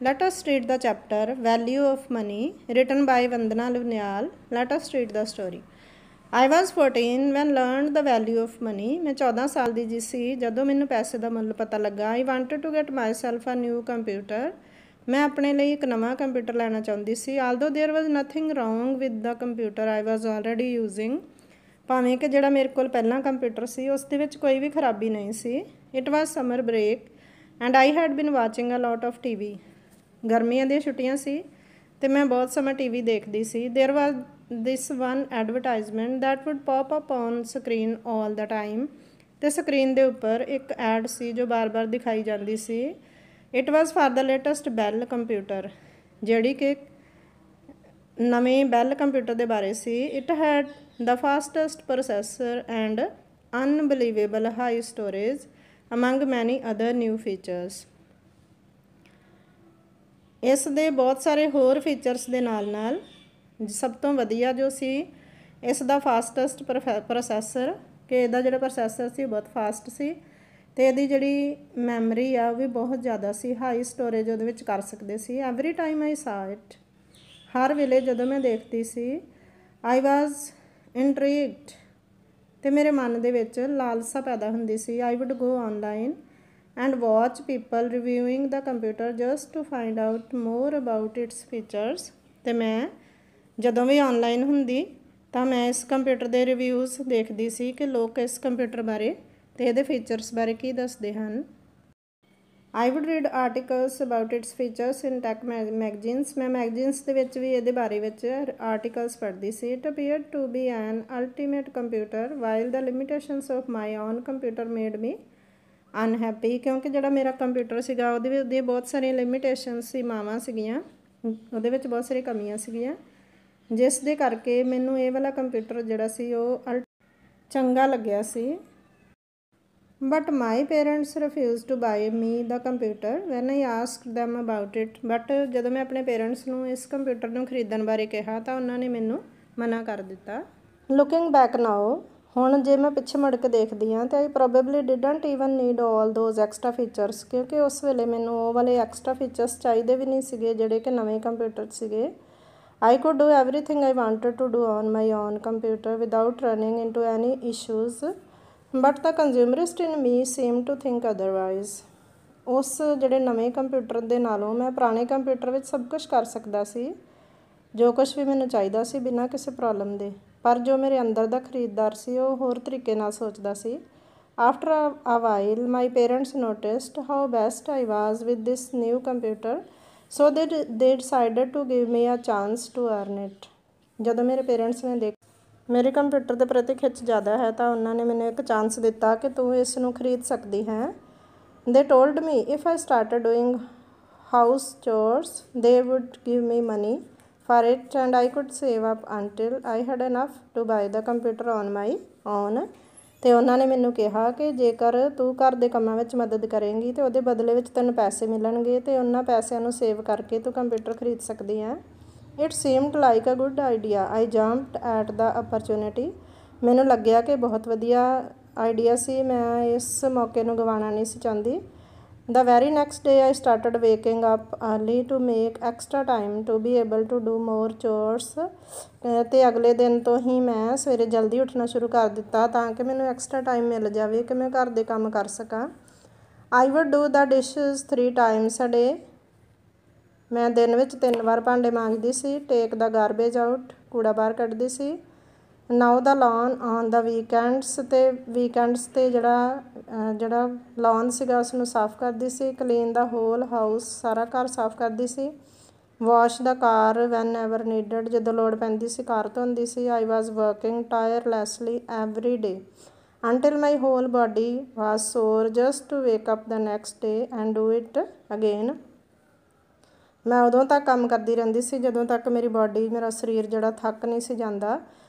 Let us read the chapter Value of Money, written by Vandana Lunyal. Let us read the story. I was 14 when learned the value of money. मैं 14 ਸਾਲ ਦੀ ਜੀ ਸੀ ਜਦੋਂ ਮੈਨੂੰ ਪੈਸੇ ਦਾ ਮੁੱਲ ਪਤਾ ਲੱਗਾ. I wanted to get myself a new computer. ਮੈਂ ਆਪਣੇ ਲਈ ਇੱਕ ਨਵਾਂ ਕੰਪਿਊਟਰ ਲੈਣਾ ਚਾਹੁੰਦੀ ਸੀ. Although there was nothing wrong with the computer I was already using. ਭਾਵੇਂ ਕਿ ਜਿਹੜਾ ਮੇਰੇ ਕੋਲ ਪਹਿਲਾਂ ਕੰਪਿਊਟਰ ਸੀ ਉਸ ਦੇ ਵਿੱਚ ਕੋਈ ਵੀ ਖਰਾਬੀ ਨਹੀਂ ਸੀ. It was summer break and I had been watching a lot of TV. ਗਰਮੀਆਂ ਦੀਆਂ ਛੁੱਟੀਆਂ ਸੀ ਅਤੇ ਮੈਂ ਬਹੁਤ ਸਮਾਂ TV ਦੇਖਦੀ ਸੀ. There was this one advertisement that would pop up on screen all the time. ਅਤੇ ਸਕਰੀਨ ਦੇ ਉੱਪਰ ਇੱਕ ਐਡ ਸੀ ਜੋ ਬਾਰ-ਬਾਰ ਦਿਖਾਈ ਜਾਂਦੀ ਸੀ. It was for the latest Bell computer, ਜਿਹੜੀ ਕਿ ਨਵੇਂ ਬੈਲ ਕੰਪਿਊਟਰ ਦੇ ਬਾਰੇ ਸੀ. It had the fastest processor and unbelievable high storage among many other new features. ਇਸ ਦੇ ਬਹੁਤ ਸਾਰੇ ਹੋਰ ਫੀਚਰਸ ਦੇ ਨਾਲ ਸਭ ਤੋਂ ਵਧੀਆ ਜੋ ਸੀ ਇਸ ਦਾ ਫਾਸਟੈਸਟ ਪ੍ਰੋਸੈਸਰ, ਕਿ ਇਹਦਾ ਜਿਹੜਾ ਪ੍ਰੋਸੈਸਰ ਸੀ ਬਹੁਤ ਫਾਸਟ ਸੀ ਅਤੇ ਇਹਦੀ ਜਿਹੜੀ ਮੈਮਰੀ ਆ ਉਹ ਵੀ ਬਹੁਤ ਜ਼ਿਆਦਾ ਸੀ. ਹਾਈ ਸਟੋਰੇਜ ਉਹਦੇ ਵਿੱਚ ਕਰ ਸਕਦੇ ਸੀ. ਐਵਰੀ ਟਾਈਮ ਆਈ ਸਾ ਇਟ, ਹਰ ਵੇਲੇ ਜਦੋਂ ਮੈਂ ਦੇਖਦੀ ਸੀ ਆਈ ਵਾਜ਼ ਇੰਟਰੀਗਡ, ਅਤੇ ਮੇਰੇ ਮਨ ਦੇ ਵਿੱਚ ਲਾਲਸਾ ਪੈਦਾ ਹੁੰਦੀ ਸੀ. I would go online and watch people reviewing the computer just to find out more about its features. ਅਤੇ ਮੈਂ ਜਦੋਂ ਵੀ ਔਨਲਾਈਨ ਹੁੰਦੀ ਤਾਂ ਮੈਂ ਇਸ ਕੰਪਿਊਟਰ ਦੇ ਰਿਵਿਊਜ਼ ਦੇਖਦੀ ਸੀ ਕਿ ਲੋਕ ਇਸ ਕੰਪਿਊਟਰ ਬਾਰੇ ਅਤੇ ਇਹਦੇ ਫੀਚਰਸ ਬਾਰੇ ਕੀ ਦੱਸਦੇ ਹਨ. I would read articles about its features in tech magazines. ਮੈਂ ਮੈਗਜ਼ੀਨਸ ਦੇ ਵਿੱਚ ਵੀ ਇਹਦੇ ਬਾਰੇ ਵਿੱਚ ਆਰਟੀਕਲਸ ਪੜ੍ਹਦੀ ਸੀ. It appeared to be an ultimate computer while the limitations of my own computer made me unhappy, ਕਿਉਂਕਿ ਜਿਹੜਾ ਮੇਰਾ ਕੰਪਿਊਟਰ ਸੀਗਾ ਉਹਦੀਆਂ ਬਹੁਤ ਸਾਰੀਆਂ ਲਿਮੀਟੇਸ਼ਨ ਸੀਮਾਵਾਂ ਸੀਗੀਆਂ, ਉਹਦੇ ਵਿੱਚ ਬਹੁਤ ਸਾਰੀਆਂ ਕਮੀਆਂ ਸੀਗੀਆਂ, ਜਿਸ ਦੇ ਕਰਕੇ ਮੈਨੂੰ ਇਹ ਵਾਲਾ ਕੰਪਿਊਟਰ ਜਿਹੜਾ ਸੀ ਉਹ ਚੰਗਾ ਲੱਗਿਆ ਸੀ. But my parents refuse to buy me the computer when I asked them about it. But ਜਦੋਂ ਮੈਂ ਆਪਣੇ ਪੇਰੈਂਟਸ ਨੂੰ ਇਸ ਕੰਪਿਊਟਰ ਨੂੰ ਖਰੀਦਣ ਬਾਰੇ ਕਿਹਾ ਤਾਂ ਉਹਨਾਂ ਨੇ ਮੈਨੂੰ ਮਨਾ ਕਰ ਦਿੱਤਾ. ਲੁਕਿੰਗ ਬੈਕ ਨਾਓ, ਹੁਣ ਜੇ ਮੈਂ ਪਿੱਛੇ ਮੁੜ ਕੇ ਦੇਖਦੀ ਹਾਂ ਤਾਂ I probably didn't even need all those extra features, ਕਿਉਂਕਿ ਉਸ ਵੇਲੇ ਮੈਨੂੰ ਉਹ ਵਾਲੇ ਐਕਸਟਰਾ ਫੀਚਰਸ ਚਾਹੀਦੇ ਵੀ ਨਹੀਂ ਸੀਗੇ ਜਿਹੜੇ ਕਿ ਨਵੇਂ ਕੰਪਿਊਟਰ ਸੀਗੇ. I could do everything I wanted to do on my own computer without running into any issues, but the consumerist in me seem to think otherwise. ਉਸ ਜਿਹੜੇ ਨਵੇਂ ਕੰਪਿਊਟਰ ਦੇ ਨਾਲੋਂ ਮੈਂ ਪੁਰਾਣੇ ਕੰਪਿਊਟਰ ਵਿੱਚ ਸਭ ਕੁਛ ਕਰ ਸਕਦਾ ਸੀ, ਜੋ ਕੁਛ ਵੀ ਮੈਨੂੰ ਚਾਹੀਦਾ ਸੀ ਬਿਨਾਂ ਕਿਸੇ ਪ੍ਰੋਬਲਮ ਦੇ. ਪਰ ਜੋ ਮੇਰੇ ਅੰਦਰ ਦਾ ਖਰੀਦਦਾਰ ਸੀ ਉਹ ਹੋਰ ਤਰੀਕੇ ਨਾਲ ਸੋਚਦਾ ਸੀ. After a while my parents noticed how best I was with this new computer, so they decided to give me a chance to earn it. ਜਦੋਂ ਮੇਰੇ ਪੇਰੈਂਟਸ ਨੇ ਮੇਰੇ ਕੰਪਿਊਟਰ ਦੇ ਪ੍ਰਤੀ ਖਿੱਚ ਜ਼ਿਆਦਾ ਹੈ ਤਾਂ ਉਹਨਾਂ ਨੇ ਮੈਨੂੰ ਇੱਕ ਚਾਂਸ ਦਿੱਤਾ ਕਿ ਤੂੰ ਇਸ ਨੂੰ ਖਰੀਦ ਸਕਦੀ ਹੈ. They told me if I started doing house chores they would give me money for it and I could save up until I had enough to buy the computer on my own. ਅਤੇ ਉਹਨਾਂ ਨੇ ਮੈਨੂੰ ਕਿਹਾ ਕਿ ਜੇਕਰ ਤੂੰ ਘਰ ਦੇ ਕੰਮਾਂ ਵਿੱਚ ਮਦਦ ਕਰੇਂਗੀ ਤਾਂ ਉਹਦੇ ਬਦਲੇ ਵਿੱਚ ਤੈਨੂੰ ਪੈਸੇ ਮਿਲਣਗੇ ਅਤੇ ਉਹਨਾਂ ਪੈਸਿਆਂ ਨੂੰ ਸੇਵ ਕਰਕੇ ਤੂੰ ਕੰਪਿਊਟਰ ਖਰੀਦ ਸਕਦੀ ਹੈ. It seemed like a good idea. I jumped at the opportunity. ਮੈਨੂੰ ਲੱਗਿਆ ਕਿ ਬਹੁਤ ਵਧੀਆ ਆਈਡੀਆ ਸੀ, ਮੈਂ ਇਸ ਮੌਕੇ ਨੂੰ ਗਵਾਉਣਾ ਨਹੀਂ ਸੀ ਚਾਹੁੰਦੀ. The very next day I started waking up early to make extra time to be able to do more chores. ਅਤੇ ਅਗਲੇ ਦਿਨ ਤੋਂ ਹੀ ਮੈਂ ਸਵੇਰੇ ਜਲਦੀ ਉੱਠਣਾ ਸ਼ੁਰੂ ਕਰ ਦਿੱਤਾ ਤਾਂ ਕਿ ਮੈਨੂੰ ਐਕਸਟਰਾ ਟਾਈਮ ਮਿਲ ਜਾਵੇ ਕਿ ਮੈਂ ਘਰ ਦੇ ਕੰਮ ਕਰ ਸਕਾਂ. I would do the dishes 3 times a day. ਮੈਂ ਦਿਨ ਵਿੱਚ 3 ਵਾਰ ਭਾਂਡੇ ਮਾਂਜਦੀ ਸੀ. Take the garbage out, ਕੂੜਾ ਬਾਹਰ ਕੱਢਦੀ ਸੀ. Mow the lawn on the weekends, ਅਤੇ ਵੀਕਐਂਡਸ 'ਤੇ ਜਿਹੜਾ ਲੌਨ ਸੀਗਾ ਉਸਨੂੰ ਸਾਫ਼ ਕਰਦੀ ਸੀ. ਕਲੀਨ ਦਾ ਹੋਲ ਹਾਊਸ, ਸਾਰਾ ਘਰ ਸਾਫ਼ ਕਰਦੀ ਸੀ. Wash the car when ever needed, ਜਦੋਂ ਲੋੜ ਪੈਂਦੀ ਸੀ ਕਾਰ ਧੋਂਦੀ ਸੀ. I was working tirelessly every day until my whole body was sore just to wake up the next day and do it again. ਮੈਂ ਉਦੋਂ ਤੱਕ ਕੰਮ ਕਰਦੀ ਰਹਿੰਦੀ ਸੀ ਜਦੋਂ ਤੱਕ ਮੇਰਾ ਸਰੀਰ ਜਿਹੜਾ ਥੱਕ ਨਹੀਂ ਸੀ ਜਾਂਦਾ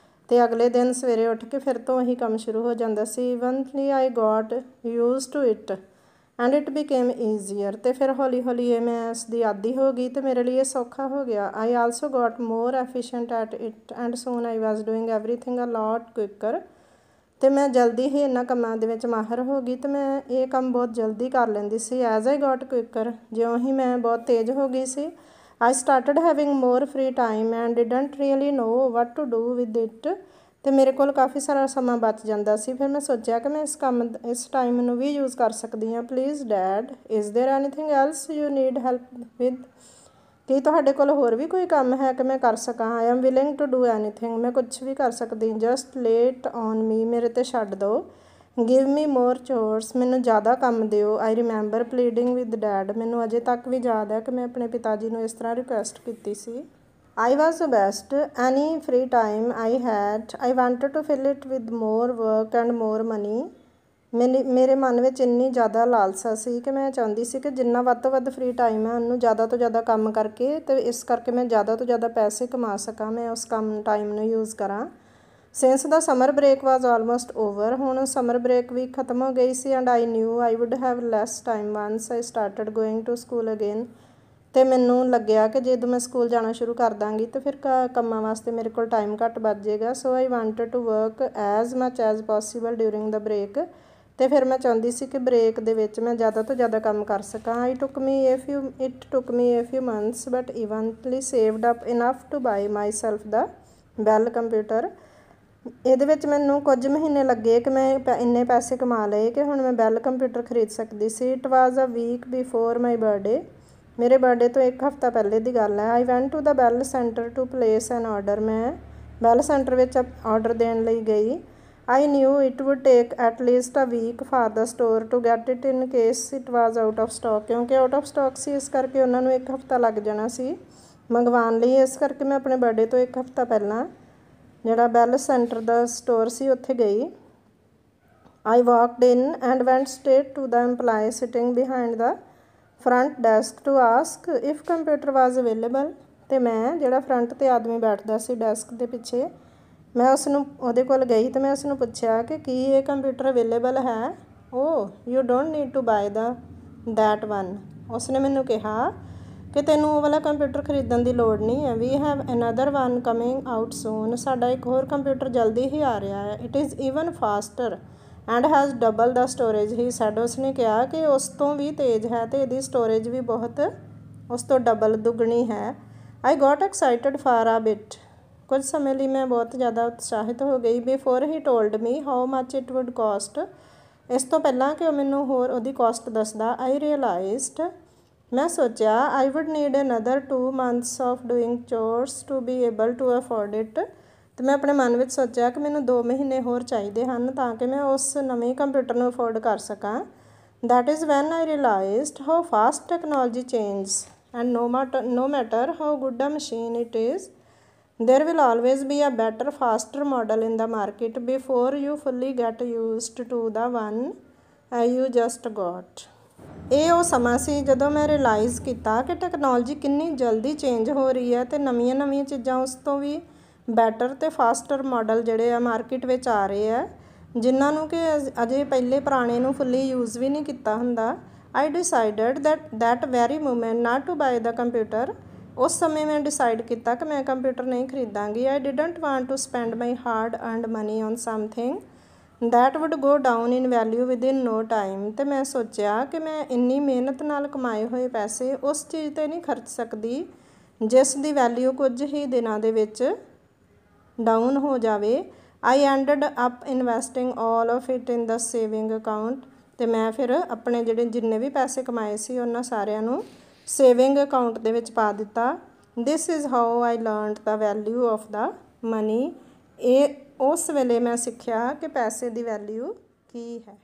ਅਤੇ ਅਗਲੇ ਦਿਨ ਸਵੇਰੇ ਉੱਠ ਕੇ ਫਿਰ ਤੋਂ ਉਹੀ ਕੰਮ ਸ਼ੁਰੂ ਹੋ ਜਾਂਦਾ ਸੀ. Eventually I got used to it and it became easier. ਅਤੇ ਫਿਰ ਹੌਲੀ ਹੌਲੀ ਮੈਂ ਇਸ ਦੀ ਆਦੀ ਹੋ ਗਈ ਅਤੇ ਮੇਰੇ ਲਈ ਇਹ ਸੌਖਾ ਹੋ ਗਿਆ. I also got more efficient at it and soon I was doing everything a lot quicker. ਤੇ ਮੈਂ ਜਲਦੀ ਹੀ ਇਹਨਾਂ ਕੰਮਾਂ ਦੇ ਵਿੱਚ ਮਾਹਰ ਹੋ ਗਈ ਤੇ ਮੈਂ ਇਹ ਕੰਮ ਬਹੁਤ ਜਲਦੀ ਕਰ ਲੈਂਦੀ ਸੀ। ਐਜ਼ ਆਈ ਗॉट ਕੁਇਕਰ, ਜਿਉਂ ਹੀ ਮੈਂ ਬਹੁਤ ਤੇਜ਼ ਹੋ ਗਈ ਸੀ, I started having more free time and didn't really know what to do with it. ਤੇ ਮੇਰੇ ਕੋਲ ਕਾਫੀ ਸਾਰਾ ਸਮਾਂ ਬਚ ਜਾਂਦਾ ਸੀ। ਫਿਰ ਮੈਂ ਸੋਚਿਆ ਕਿ ਮੈਂ ਇਸ ਟਾਈਮ ਨੂੰ ਵੀ ਯੂਜ਼ ਕਰ ਸਕਦੀ ਹਾਂ। Please dad, is there anything else you need help with? ਕੀ ਤੁਹਾਡੇ ਕੋਲ ਹੋਰ ਵੀ ਕੋਈ ਕੰਮ ਹੈ ਕਿ ਮੈਂ ਕਰ ਸਕਾਂ? I am willing to do anything, ਮੈਂ ਕੁਛ ਵੀ ਕਰ ਸਕਦੀ। ਜਸਟ ਲੇਟ ਔਨ ਮੀ, ਮੇਰੇ 'ਤੇ ਛੱਡ ਦਿਓ। ਗਿਵ ਮੀ ਮੋਰ ਚੋਰਸ, ਮੈਨੂੰ ਜ਼ਿਆਦਾ ਕੰਮ ਦਿਓ। ਆਈ ਰਿਮੈਂਬਰ ਪਲੀਡਿੰਗ ਵਿਦ ਡੈਡ, ਮੈਨੂੰ ਅਜੇ ਤੱਕ ਵੀ ਯਾਦ ਹੈ ਕਿ ਮੈਂ ਆਪਣੇ ਪਿਤਾ ਜੀ ਨੂੰ ਇਸ ਤਰ੍ਹਾਂ ਰਿਕੁਐਸਟ ਕੀਤੀ ਸੀ। I was the best. Any free time I had, I wanted to fill it with more work and more money. ਮੇਰੇ ਮਨ ਵਿੱਚ ਇੰਨੀ ਜ਼ਿਆਦਾ ਲਾਲਸਾ ਸੀ ਕਿ ਮੈਂ ਚਾਹੁੰਦੀ ਸੀ ਕਿ ਜਿੰਨਾ ਵੱਧ ਤੋਂ ਵੱਧ ਫ੍ਰੀ ਟਾਈਮ ਹੈ ਉਹਨੂੰ ਜ਼ਿਆਦਾ ਤੋਂ ਜ਼ਿਆਦਾ ਕੰਮ ਕਰਕੇ ਅਤੇ ਇਸ ਕਰਕੇ ਮੈਂ ਜ਼ਿਆਦਾ ਤੋਂ ਜ਼ਿਆਦਾ ਪੈਸੇ ਕਮਾ ਸਕਾਂ, ਮੈਂ ਉਸ ਟਾਈਮ ਨੂੰ ਯੂਜ਼ ਕਰਾਂ। Since the summer break was almost over, ਹੁਣ ਸਮਰ ਬ੍ਰੇਕ ਵੀ ਖਤਮ ਹੋ ਗਈ ਸੀ। And I knew I would have less time once I started going to school again. ਅਤੇ ਮੈਨੂੰ ਲੱਗਿਆ ਕਿ ਜਦੋਂ ਮੈਂ ਸਕੂਲ ਜਾਣਾ ਸ਼ੁਰੂ ਕਰ ਦਾਂਗੀ ਤਾਂ ਫਿਰ ਕੰਮਾਂ ਵਾਸਤੇ ਮੇਰੇ ਕੋਲ ਟਾਈਮ ਘੱਟ ਬਚ ਜਾਏਗਾ। So I wanted to work as much as possible during the break. ਅਤੇ ਫਿਰ ਮੈਂ ਚਾਹੁੰਦੀ ਸੀ ਕਿ ਬ੍ਰੇਕ ਦੇ ਵਿੱਚ ਮੈਂ ਜ਼ਿਆਦਾ ਤੋਂ ਜ਼ਿਆਦਾ ਕੰਮ ਕਰ ਸਕਾਂ। It took me a few months but eventually saved up enough to buy myself the Dell computer. ਇਹਦੇ ਵਿੱਚ ਮੈਨੂੰ ਕੁਝ ਮਹੀਨੇ ਲੱਗੇ ਕਿ ਮੈਂ ਇੰਨੇ ਪੈਸੇ ਕਮਾ ਲਏ ਕਿ ਹੁਣ ਮੈਂ ਬੈਲ ਕੰਪਿਊਟਰ ਖਰੀਦ ਸਕਦੀ ਸੀ। It was a week before my birthday, ਮੇਰੇ ਬਰਥਡੇ ਤੋਂ ਇੱਕ ਹਫ਼ਤਾ ਪਹਿਲੇ ਦੀ ਗੱਲ ਹੈ। I went to the Dell centre to place an order, ਮੈਂ ਬੈਲ ਸੈਂਟਰ ਵਿੱਚ ਆਰਡਰ ਦੇਣ ਲਈ ਗਈ। I knew it would take at least a week for the store to get it in case it was out of stock, ਕਿਉਂਕਿ out of stock ਸੀ ਇਸ ਕਰਕੇ ਉਹਨਾਂ ਨੂੰ ਇੱਕ ਹਫ਼ਤਾ ਲੱਗ ਜਾਣਾ ਸੀ ਮੰਗਵਾਉਣ ਲਈ। ਇਸ ਕਰਕੇ ਮੈਂ ਆਪਣੇ ਬਰਥਡੇ ਤੋਂ ਇੱਕ ਹਫ਼ਤਾ ਪਹਿਲਾਂ ਜਿਹੜਾ ਬੈਲ ਸੈਂਟਰ ਦਾ ਸਟੋਰ ਸੀ ਉੱਥੇ ਗਈ। I walked in and went straight to the employee sitting behind the front desk to ask if computer was available. ਅਤੇ ਮੈਂ ਜਿਹੜਾ ਫਰੰਟ 'ਤੇ ਆਦਮੀ ਬੈਠਦਾ ਸੀ ਡੈਸਕ ਦੇ ਪਿੱਛੇ, ਮੈਂ ਉਹਦੇ ਕੋਲ ਗਈ ਅਤੇ ਮੈਂ ਉਸਨੂੰ ਪੁੱਛਿਆ ਕਿ ਕੀ ਇਹ ਕੰਪਿਊਟਰ ਅਵੇਲੇਬਲ ਹੈ। Oh you don't need to buy that one, ਉਸਨੇ ਮੈਨੂੰ ਕਿਹਾ ਕਿ ਤੈਨੂੰ ਉਹ ਵਾਲਾ ਕੰਪਿਊਟਰ ਖਰੀਦਣ ਦੀ ਲੋੜ ਨਹੀਂ ਹੈ। We have another one coming out soon, ਸਾਡਾ ਇੱਕ ਹੋਰ ਕੰਪਿਊਟਰ ਜਲਦੀ ਹੀ ਆ ਰਿਹਾ ਹੈ। It is even faster and has double the storage he said, ਉਸਨੇ ਕਿਹਾ ਕਿ ਉਸ ਤੋਂ ਵੀ ਤੇਜ਼ ਹੈ ਅਤੇ ਇਹਦੀ ਸਟੋਰੇਜ ਵੀ ਬਹੁਤ ਉਸ ਤੋਂ ਡਬਲ ਦੁੱਗਣੀ ਹੈ। ਆਈ ਗੋਟ ਐਕਸਾਈਟਡ ਫਾਰ ਆ ਬਿਟ, ਕੁਝ ਸਮੇਂ ਲਈ ਮੈਂ ਬਹੁਤ ਜ਼ਿਆਦਾ ਉਤਸ਼ਾਹਿਤ ਹੋ ਗਈ। Before he told me how much it wood cost, ਇਸ ਤੋਂ ਪਹਿਲਾਂ ਕਿ ਉਹ ਮੈਨੂੰ ਹੋਰ ਉਹਦੀ ਕੋਸਟ ਦੱਸਦਾ, ਆਈ ਰੀਅਲਾਈਜ਼ਡ, ਮੈਂ ਸੋਚਿਆ I would need another 2 months of doing chores to be able to afford it. ਅਤੇ ਮੈਂ ਆਪਣੇ ਮਨ ਵਿੱਚ ਸੋਚਿਆ ਕਿ ਮੈਨੂੰ 2 ਮਹੀਨੇ ਹੋਰ ਚਾਹੀਦੇ ਹਨ ਤਾਂ ਕਿ ਮੈਂ ਉਸ ਨਵੇਂ ਕੰਪਿਊਟਰ ਨੂੰ ਅਫੋਰਡ ਕਰ ਸਕਾਂ। That is when I realised how fast technology changes and no matter how good a machine it is, there will always be a better, faster model in the market before you fully get used to the one you just got. ਇਹ ਉਹ ਸਮਾਂ ਸੀ ਜਦੋਂ ਮੈਂ realise ਕੀਤਾ ਕਿ technology ਕਿੰਨੀ ਜਲਦੀ change ਹੋ ਰਹੀ ਹੈ ਅਤੇ ਨਵੀਆਂ ਚੀਜ਼ਾਂ ਉਸ ਤੋਂ ਵੀ ਬੈਟਰ ਅਤੇ ਫਾਸਟਰ ਮਾਡਲ ਜਿਹੜੇ ਆ ਮਾਰਕੀਟ ਵਿੱਚ ਆ ਰਹੇ ਆ, ਜਿਨ੍ਹਾਂ ਨੂੰ ਕਿ ਅਜੇ ਪਹਿਲੇ ਪੁਰਾਣੇ ਨੂੰ ਫੁੱਲੀ ਯੂਜ਼ ਵੀ ਨਹੀਂ ਕੀਤਾ ਹੁੰਦਾ। I decided that very moment not to buy the computer, ਉਸ ਸਮੇਂ ਮੈਂ ਡਿਸਾਈਡ ਕੀਤਾ ਕਿ ਮੈਂ ਕੰਪਿਊਟਰ ਨਹੀਂ ਖਰੀਦਾਂਗੀ। I didn't want to spend my hard earned money on something that would go down in value within no time. ਅਤੇ ਮੈਂ ਸੋਚਿਆ ਕਿ ਮੈਂ ਇੰਨੀ ਮਿਹਨਤ ਨਾਲ ਕਮਾਏ ਹੋਏ ਪੈਸੇ ਉਸ ਚੀਜ਼ 'ਤੇ ਨਹੀਂ ਖਰਚ ਸਕਦੀ ਜਿਸ ਦੀ ਵੈਲਿਊ ਕੁਝ ਹੀ ਦਿਨਾਂ ਦੇ ਵਿੱਚ ਡਾਊਨ ਹੋ ਜਾਵੇ। I ended up investing all of it in the saving account, ਅਤੇ ਮੈਂ ਫਿਰ ਆਪਣੇ ਜਿੰਨੇ ਵੀ ਪੈਸੇ ਕਮਾਏ ਸੀ ਉਹਨਾਂ ਸਾਰਿਆਂ ਨੂੰ ਸੇਵਿੰਗ ਅਕਾਊਂਟ ਦੇ ਵਿੱਚ ਪਾ ਦਿੱਤਾ। This is how I learned the value of the money, ਇਹ ਉਸ ਵੇਲੇ ਮੈਂ ਸਿੱਖਿਆ ਕਿ ਪੈਸੇ ਦੀ ਵੈਲਿਊ ਕੀ ਹੈ।